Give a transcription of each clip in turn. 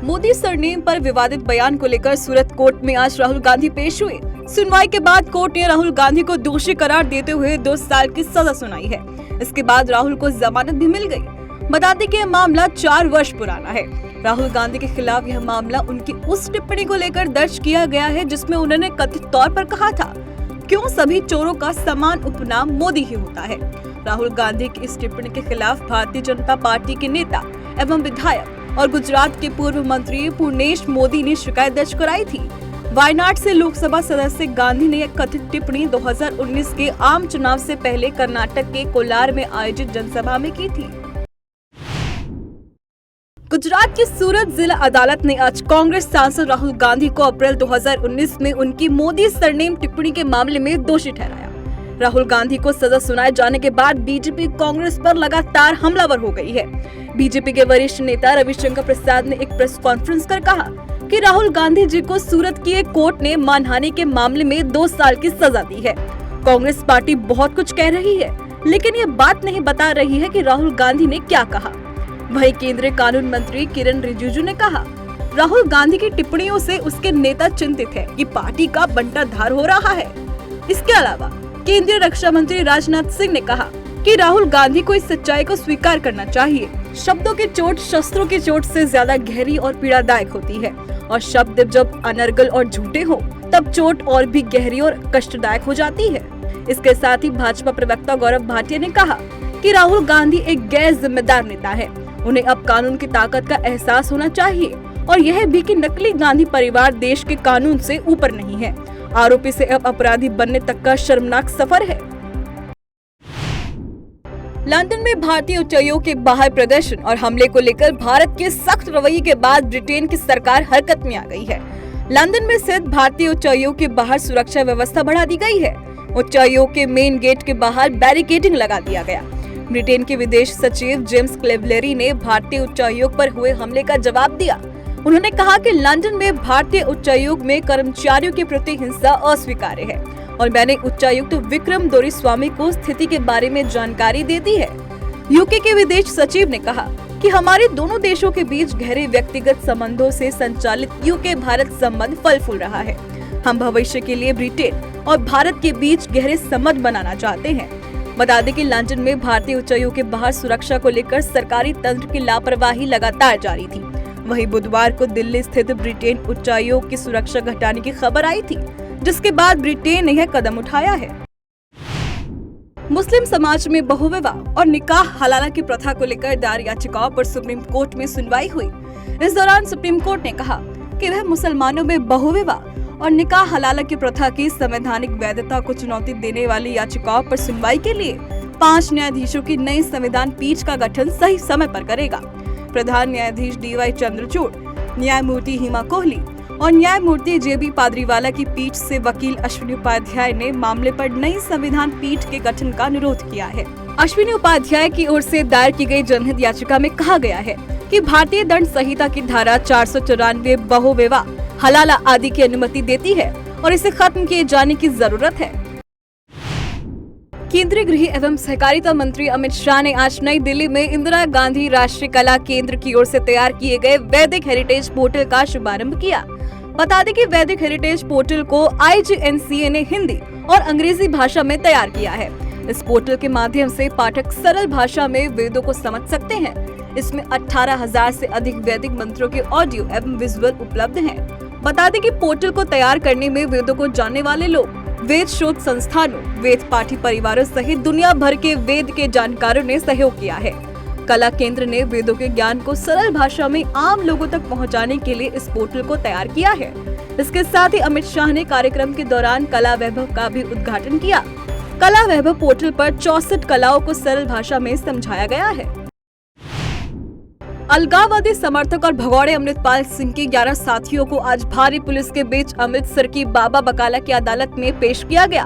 Modi surname पर विवादित बयान को लेकर सूरत कोर्ट में आज राहुल गांधी पेश हुए। सुनवाई के बाद कोर्ट ने राहुल गांधी को दोषी करार देते हुए 2 साल की सजा सुनाई है। इसके बाद राहुल को जमानत भी मिल गई। बता दें कि यह मामला 4 वर्ष पुराना है। राहुल गांधी के खिलाफ यह मामला उनकी उस टिप्पणी को लेकर दर्ज किया गया है जिसमें उन्होंने कथित तौर पर कहा था, क्यों सभी चोरों का समान उपनाम मोदी ही होता है। राहुल गांधी की इस टिप्पणी के खिलाफ भारतीय जनता पार्टी के नेता एवं विधायक और गुजरात के पूर्व मंत्री पूर्णेश मोदी ने शिकायत दर्ज कराई थी। वायनाड से लोकसभा सदस्य गांधी ने एक कथित टिप्पणी 2019 के आम चुनाव से पहले कर्नाटक के कोलार में आयोजित जनसभा में की थी। गुजरात की सूरत जिला अदालत ने आज कांग्रेस सांसद राहुल गांधी को अप्रैल 2019 में उनकी मोदी सरनेम टिप्पणी के मामले में दोषी ठहराया। राहुल गांधी को सजा सुनाए जाने के बाद बीजेपी कांग्रेस पर लगातार हमलावर हो गई है। बीजेपी के वरिष्ठ नेता रविशंकर प्रसाद ने एक प्रेस कॉन्फ्रेंस कर कहा कि राहुल गांधी जी को सूरत की एक कोर्ट ने मानहानि के मामले में 2 साल की सजा दी है। कांग्रेस पार्टी बहुत कुछ कह रही है, लेकिन ये बात नहीं बता रही है कि राहुल गांधी ने क्या कहा। वहीं केंद्रीय कानून मंत्री किरण रिजिजू ने कहा, राहुल गांधी की टिप्पणियों से उसके नेता चिंतित है कि पार्टी का बंटाधार हो रहा है। इसके अलावा केंद्रीय रक्षा मंत्री राजनाथ सिंह ने कहा कि राहुल गांधी को इस सच्चाई को स्वीकार करना चाहिए। शब्दों की चोट शस्त्रों की चोट से ज्यादा गहरी और पीड़ादायक होती है और शब्द जब अनर्गल और झूठे हो तब चोट और भी गहरी और कष्टदायक हो जाती है। इसके साथ ही भाजपा प्रवक्ता गौरव भाटिया ने कहा कि राहुल गांधी एक गैर जिम्मेदार नेता है। उन्हें अब कानून की ताकत का एहसास होना चाहिए और यह भी कि नकली गांधी परिवार देश के कानून से ऊपर नहीं है। आरोपी से अब अपराधी बनने तक का शर्मनाक सफर है। लंदन में भारतीय उच्चायोग के बाहर प्रदर्शन और हमले को लेकर भारत के सख्त रवैये के बाद ब्रिटेन की सरकार हरकत में आ गई है। लंदन में स्थित भारतीय उच्चायोग के बाहर सुरक्षा व्यवस्था बढ़ा दी गई है। उच्चायोग के मेन गेट के बाहर बैरिकेडिंग लगा दिया गया। ब्रिटेन के विदेश सचिव जेम्स क्लेवलेरी ने भारतीय उच्चायोग पर हुए हमले का जवाब दिया। उन्होंने कहा कि लंदन में भारतीय उच्चायोग में कर्मचारियों के प्रति हिंसा अस्वीकार्य है और मैंने उच्चायुक्त विक्रम दोराईस्वामी को स्थिति के बारे में जानकारी दे दी है। यूके के विदेश सचिव ने कहा कि हमारे दोनों देशों के बीच गहरे व्यक्तिगत संबंधों से संचालित यूके भारत संबंध फल फूल रहा है। हम भविष्य के लिए ब्रिटेन और भारत के बीच गहरे संबंध बनाना चाहते हैं। बता दें कि लंदन में भारतीय उच्चायोग के बाहर सुरक्षा को लेकर सरकारी तंत्र की लापरवाही लगातार जारी थी। वहीं बुधवार को दिल्ली स्थित ब्रिटेन उच्चायोग की सुरक्षा घटाने की खबर आई थी, जिसके बाद ब्रिटेन ने यह कदम उठाया है। मुस्लिम समाज में बहुविवाह और निकाह हलाला की प्रथा को लेकर दायर याचिकाओं पर सुप्रीम कोर्ट में सुनवाई हुई। इस दौरान सुप्रीम कोर्ट ने कहा कि वह मुसलमानों में बहुविवाह और निकाह हलाला की प्रथा की संवैधानिक वैधता को चुनौती देने वाली याचिकाओं पर सुनवाई के लिए 5 न्यायाधीशों की नई संविधान पीठ का गठन सही समय पर करेगा। प्रधान न्यायाधीश DY चंद्रचूड़, न्यायमूर्ति हिमा कोहली और न्यायमूर्ति JB पादरीवाला की पीठ से वकील अश्विनी उपाध्याय ने मामले पर नई संविधान पीठ के गठन का अनुरोध किया है। अश्विनी उपाध्याय की ओर से दायर की गई जनहित याचिका में कहा गया है कि भारतीय दंड संहिता की धारा 494 बहुविवाह, हलाला आदि की अनुमति देती है और इसे खत्म किए जाने की जरूरत है। केंद्रीय गृह एवं सहकारिता मंत्री अमित शाह ने आज नई दिल्ली में इंदिरा गांधी राष्ट्रीय कला केंद्र की ओर से तैयार किए गए वैदिक हेरिटेज पोर्टल का शुभारंभ किया। बता दें कि वैदिक हेरिटेज पोर्टल को IGNCA ने हिंदी और अंग्रेजी भाषा में तैयार किया है। इस पोर्टल के माध्यम से पाठक सरल भाषा में वेदों को समझ सकते हैं। इसमें 18,000 से अधिक वैदिक मंत्रों के ऑडियो एवं विजुअल उपलब्ध हैं। बता दें कि पोर्टल को तैयार करने में वेदों को जानने वाले लोग, वेद शोध संस्थानों, वेद पाठी परिवारों सहित दुनिया भर के वेद के जानकारों ने सहयोग किया है। कला केंद्र ने वेदों के ज्ञान को सरल भाषा में आम लोगों तक पहुंचाने के लिए इस पोर्टल को तैयार किया है। इसके साथ ही अमित शाह ने कार्यक्रम के दौरान कला वैभव का भी उद्घाटन किया। कला वैभव पोर्टल पर 64 कलाओं को सरल भाषा में समझाया गया है। अलगाववादी समर्थक और भगौड़े अमृतपाल सिंह के 11 साथियों को आज भारी पुलिस के बीच अमृतसर की बाबा बकाला की अदालत में पेश किया गया।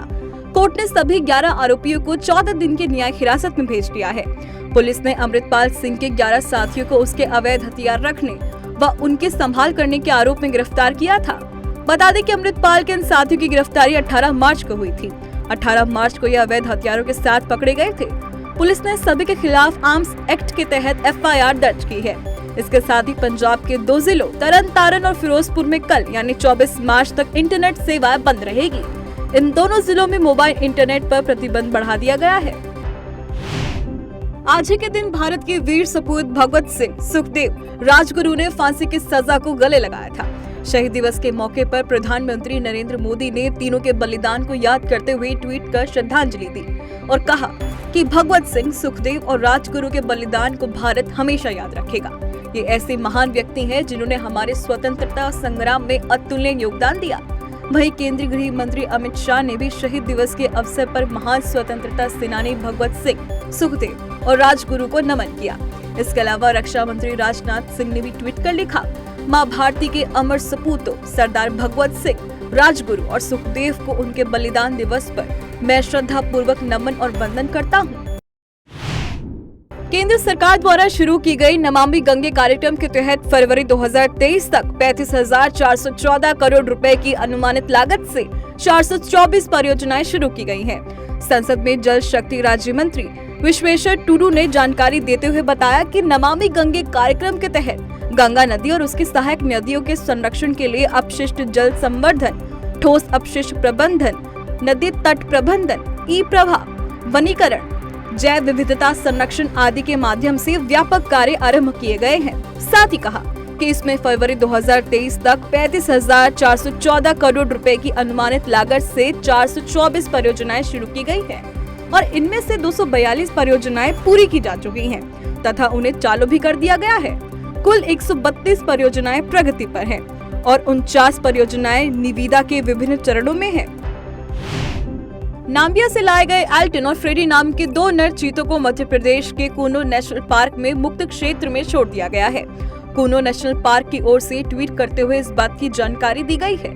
कोर्ट ने सभी 11 आरोपियों को 14 दिन की न्यायिक हिरासत में भेज दिया है। पुलिस ने अमृतपाल सिंह के 11 साथियों को उसके अवैध हथियार रखने व उनके संभाल करने के आरोप में गिरफ्तार किया था। बता दें कि अमृतपाल के इन साथियों की गिरफ्तारी 18 मार्च को हुई थी। 18 मार्च को ये अवैध हथियारों के साथ पकड़े गए थे। पुलिस ने सभी के खिलाफ आर्म्स एक्ट के तहत FIR दर्ज की है। इसके साथ ही पंजाब के 2 जिलों तरन तारण और फिरोजपुर में कल यानी 24 मार्च तक इंटरनेट सेवाएं बंद रहेगी। इन दोनों जिलों में मोबाइल इंटरनेट पर प्रतिबंध बढ़ा दिया गया है। आज ही के दिन भारत के वीर सपूत भगवत सिंह सुखदेव राजगुरु ने फांसी की सजा को गले लगाया था। शहीद दिवस के मौके पर प्रधानमंत्री नरेंद्र मोदी ने तीनों के बलिदान को याद करते हुए ट्वीट कर श्रद्धांजलि दी और कहा कि भगवत सिंह, सुखदेव और राजगुरु के बलिदान को भारत हमेशा याद रखेगा। ये ऐसे महान व्यक्ति हैं जिन्होंने हमारे स्वतंत्रता संग्राम में अतुलनीय योगदान दिया। वहीं केंद्रीय गृह मंत्री अमित शाह ने भी शहीद दिवस के अवसर पर महान स्वतंत्रता सेनानी भगवत सिंह, सुखदेव और राजगुरु को नमन किया। इसके अलावा रक्षा मंत्री राजनाथ सिंह ने भी ट्वीट कर लिखा, मां भारती के अमर सपूतों सरदार भगवत सिंह, राजगुरु और सुखदेव को उनके बलिदान दिवस पर मैं श्रद्धा पूर्वक नमन और वंदन करता हूं। केंद्र सरकार द्वारा शुरू की गई नमामि गंगे कार्यक्रम के तहत फरवरी 2023 तक 35,414 करोड़ रुपए की अनुमानित लागत से 424 परियोजनाएं शुरू की गई हैं। संसद में जल शक्ति राज्य मंत्री विश्वेश्वर टुडू ने जानकारी देते हुए बताया कि नमामि गंगे कार्यक्रम के तहत गंगा नदी और उसकी सहायक नदियों के संरक्षण के लिए अपशिष्ट जल संवर्धन, ठोस अपशिष्ट प्रबंधन, नदी तट प्रबंधन, ई प्रवाह, वनीकरण, जैव विविधता संरक्षण आदि के माध्यम से व्यापक कार्य आरंभ किए गए हैं। साथ ही कहा कि इसमें फरवरी 2023 तक 35,414 करोड़ रुपए की अनुमानित लागत से 424 परियोजनाएं शुरू की गई हैं और इनमें से 242 परियोजनाएं पूरी की जा चुकी हैं तथा उन्हें चालू भी कर दिया गया है। कुल 132 परियोजनाएं प्रगति पर हैं और 49 परियोजनाएं निविदा के विभिन्न चरणों में हैं। नाम्बिया से लाए गए एल्टन और फ्रेडी नाम के 2 नर चीतों को मध्य प्रदेश के कूनो नेशनल पार्क में मुक्त क्षेत्र में छोड़ दिया गया है। कूनो नेशनल पार्क की ओर से ट्वीट करते हुए इस बात की जानकारी दी गई है।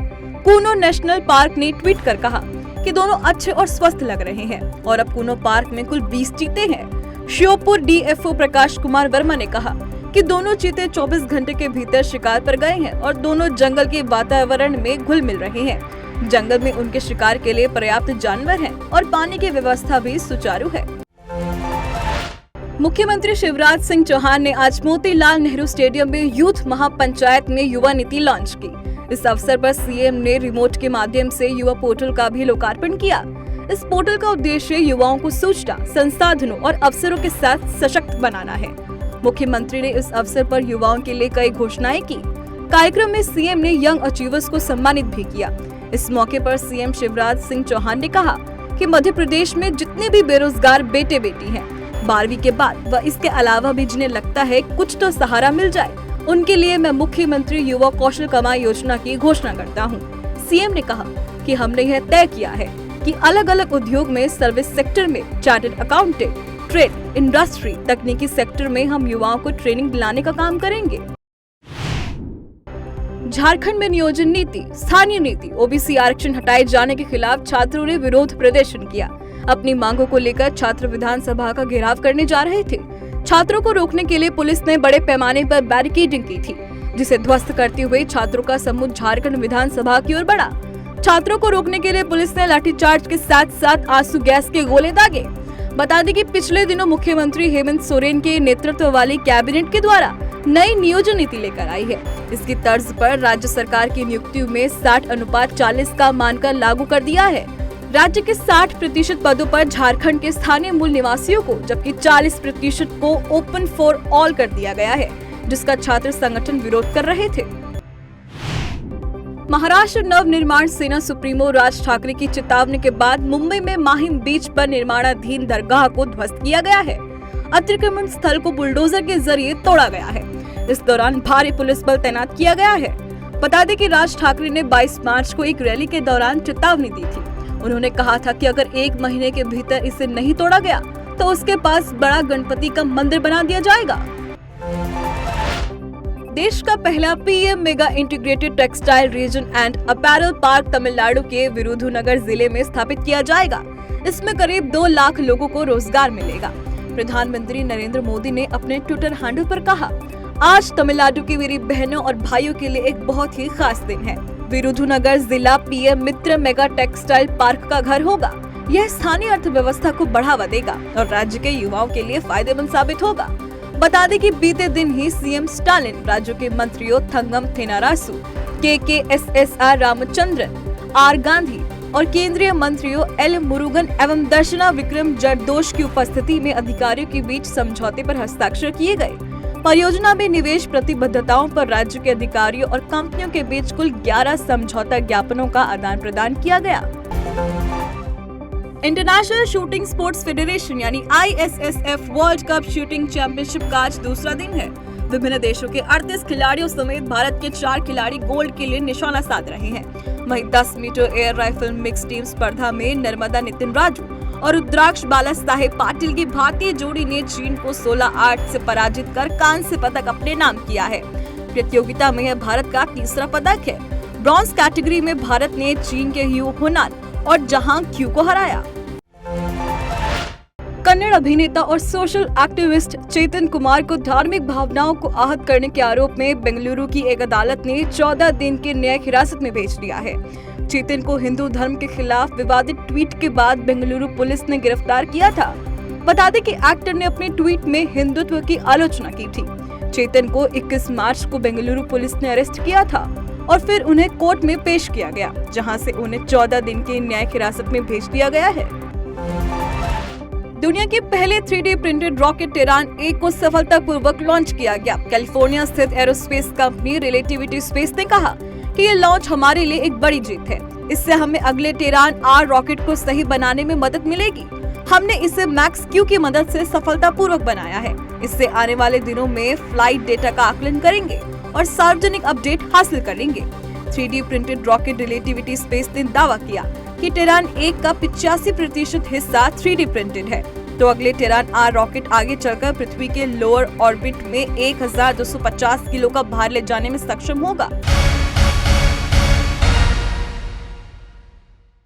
कूनो नेशनल पार्क ने ट्वीट कर कहा कि दोनों अच्छे और स्वस्थ लग रहे हैं और अब कूनो पार्क में कुल 20 चीते हैं। श्योपुर डीएफओ प्रकाश कुमार वर्मा ने कहा कि दोनों चीते 24 घंटे के भीतर शिकार पर गए हैं और दोनों जंगल के वातावरण में घुल मिल रहे हैं। जंगल में उनके शिकार के लिए पर्याप्त जानवर हैं और पानी की व्यवस्था भी सुचारू है। मुख्यमंत्री शिवराज सिंह चौहान ने आज मोतीलाल नेहरू स्टेडियम में यूथ महापंचायत में युवा नीति लॉन्च की। इस अवसर पर सीएम ने रिमोट के माध्यम से युवा पोर्टल का भी लोकार्पण किया। इस पोर्टल का उद्देश्य युवाओं को सूचना, संसाधनों और अवसरों के साथ सशक्त बनाना है। मुख्यमंत्री ने इस अवसर पर युवाओं के लिए कई घोषणाएं की। कार्यक्रम में सीएम ने यंग अचीवर्स को सम्मानित भी किया। इस मौके पर सीएम शिवराज सिंह चौहान ने कहा कि मध्य प्रदेश में जितने भी बेरोजगार बेटे बेटी हैं, 12वीं के बाद व इसके अलावा भी जिन्हें लगता है कुछ तो सहारा मिल जाए, उनके लिए मैं मुख्यमंत्री युवा कौशल कमाई योजना की घोषणा करता हूं। सीएम ने कहा कि हमने यह तय किया है कि अलग अलग उद्योग में, सर्विस सेक्टर में, चार्टर्ड अकाउंटेंट, ट्रेड, इंडस्ट्री, तकनीकी सेक्टर में हम युवाओं को ट्रेनिंग दिलाने का काम करेंगे। झारखंड में नियोजन नीति, स्थानीय नीति, ओबीसी आरक्षण हटाए जाने के खिलाफ छात्रों ने विरोध प्रदर्शन किया। अपनी मांगों को लेकर छात्र विधानसभा का घेराव करने जा रहे थे। छात्रों को रोकने के लिए पुलिस ने बड़े पैमाने पर बैरिकेडिंग की थी, जिसे ध्वस्त करते हुए छात्रों का समूह झारखंड विधानसभा की ओर बढ़ा। छात्रों को रोकने के लिए पुलिस ने लाठीचार्ज के साथ साथ आंसू गैस के गोले दागे। बता दें कि पिछले दिनों मुख्यमंत्री हेमंत सोरेन के नेतृत्व वाली कैबिनेट के द्वारा नई नियोजन नीति लेकर आई है। इसकी तर्ज पर राज्य सरकार की नियुक्तियों में 60:40 का मानकर लागू कर दिया है। राज्य के 60% पदों पर झारखंड के स्थानीय मूल निवासियों को, जबकि 40% को ओपन फॉर ऑल कर दिया गया है, जिसका छात्र संगठन विरोध कर रहे थे। महाराष्ट्र नव निर्माण सेना सुप्रीमो राज ठाकरे की चेतावनी के बाद मुंबई में माहिम बीच पर निर्माणाधीन दरगाह को ध्वस्त किया गया है। अतिक्रमण स्थल को बुलडोजर के जरिए तोड़ा गया है। इस दौरान भारी पुलिस बल तैनात किया गया है। बता दें कि राज ठाकरे ने 22 मार्च को एक रैली के दौरान चेतावनी दी थी। उन्होंने कहा था कि अगर 1 महीने के भीतर इसे नहीं तोड़ा गया तो उसके पास बड़ा गणपति का मंदिर बना दिया जाएगा। देश का पहला PM mega integrated textile reason and apparel park Tamil Nadu के विरुधुनगर जिले में स्थापित किया जाएगा। इसमें करीब 2 लाख लोगों को रोजगार मिलेगा। प्रधानमंत्री नरेंद्र मोदी ने अपने ट्विटर हैंडल पर कहा, आज तमिलनाडु की मेरी बहनों और भाइयों के लिए एक बहुत ही खास दिन है। विरुधुनगर जिला पीएम मित्र मेगा टेक्सटाइल पार्क का घर होगा। यह स्थानीय अर्थव्यवस्था को बढ़ावा देगा और राज्य के युवाओं के लिए फायदेमंद साबित होगा। बता दें कि बीते दिन ही सीएम स्टालिन, राज्यों के मंत्रियों थंगम थेनारासु, KKSSR रामचंद्रन, R गांधी और केंद्रीय मंत्रियों L मुरुगन एवं दर्शना विक्रम जरदोश की उपस्थिति में अधिकारियों के बीच समझौते पर हस्ताक्षर किए गए। परियोजना में निवेश प्रतिबद्धताओं पर राज्य के अधिकारियों और कंपनियों के बीच कुल 11 समझौता ज्ञापनों का आदान प्रदान किया गया। इंटरनेशनल शूटिंग स्पोर्ट्स फेडरेशन यानी ISSF world cup shooting championship का आज दूसरा दिन है। विभिन्न देशों के 38 खिलाड़ियों समेत भारत के 4 खिलाड़ी गोल्ड के लिए निशाना साध रहे हैं। वहीं 10 metre air rifle mix team स्पर्धा में नर्मदा नितिन राजू और रुद्राक्ष बाला साहेब पाटिल की भारतीय जोड़ी ने चीन को 16-8 से पराजित कर कांस्य पदक अपने नाम किया है। प्रतियोगिता में यह भारत का तीसरा पदक है। ब्रॉन्ज कैटेगरी में भारत ने चीन के ह्यू हुनान और जहां क्यू को हराया। कन्नड़ अभिनेता और सोशल एक्टिविस्ट चेतन कुमार को धार्मिक भावनाओं को आहत करने के आरोप में बेंगलुरु की एक अदालत ने 14 दिन की न्यायिक हिरासत में भेज दिया है। चेतन को हिंदू धर्म के खिलाफ विवादित ट्वीट के बाद बेंगलुरु पुलिस ने गिरफ्तार किया था। बता दें कि एक्टर ने अपने ट्वीट में हिंदुत्व की आलोचना की थी। चेतन को 21 मार्च को बेंगलुरु पुलिस ने अरेस्ट किया था और फिर उन्हें कोर्ट में पेश किया गया, जहां से उन्हें 14 दिन की न्यायिक हिरासत में भेज दिया गया है। दुनिया के पहले 3D प्रिंटेड रॉकेट टेरान 1 को सफलतापूर्वक लॉन्च किया गया। कैलिफोर्निया स्थित एरोस्पेस कंपनी रिलेटिविटी स्पेस ने कहा कि ये लॉन्च हमारे लिए एक बड़ी जीत है। इससे हमें अगले टेरान R रॉकेट को सही बनाने में मदद मिलेगी। हमने इसे मैक्स क्यू की मदद से सफलतापूर्वक बनाया है। इससे आने वाले दिनों में फ्लाइट डेटा का आकलन करेंगे और सार्वजनिक अपडेट हासिल करेंगे। 3D printed rocket relativity space ने दावा किया कि टेरान 1 का 85% हिस्सा 3D प्रिंटेड है, तो अगले टेरान R रॉकेट आगे चलकर पृथ्वी के लोअर ऑर्बिट में 1250 किलो का भार ले जाने में सक्षम होगा।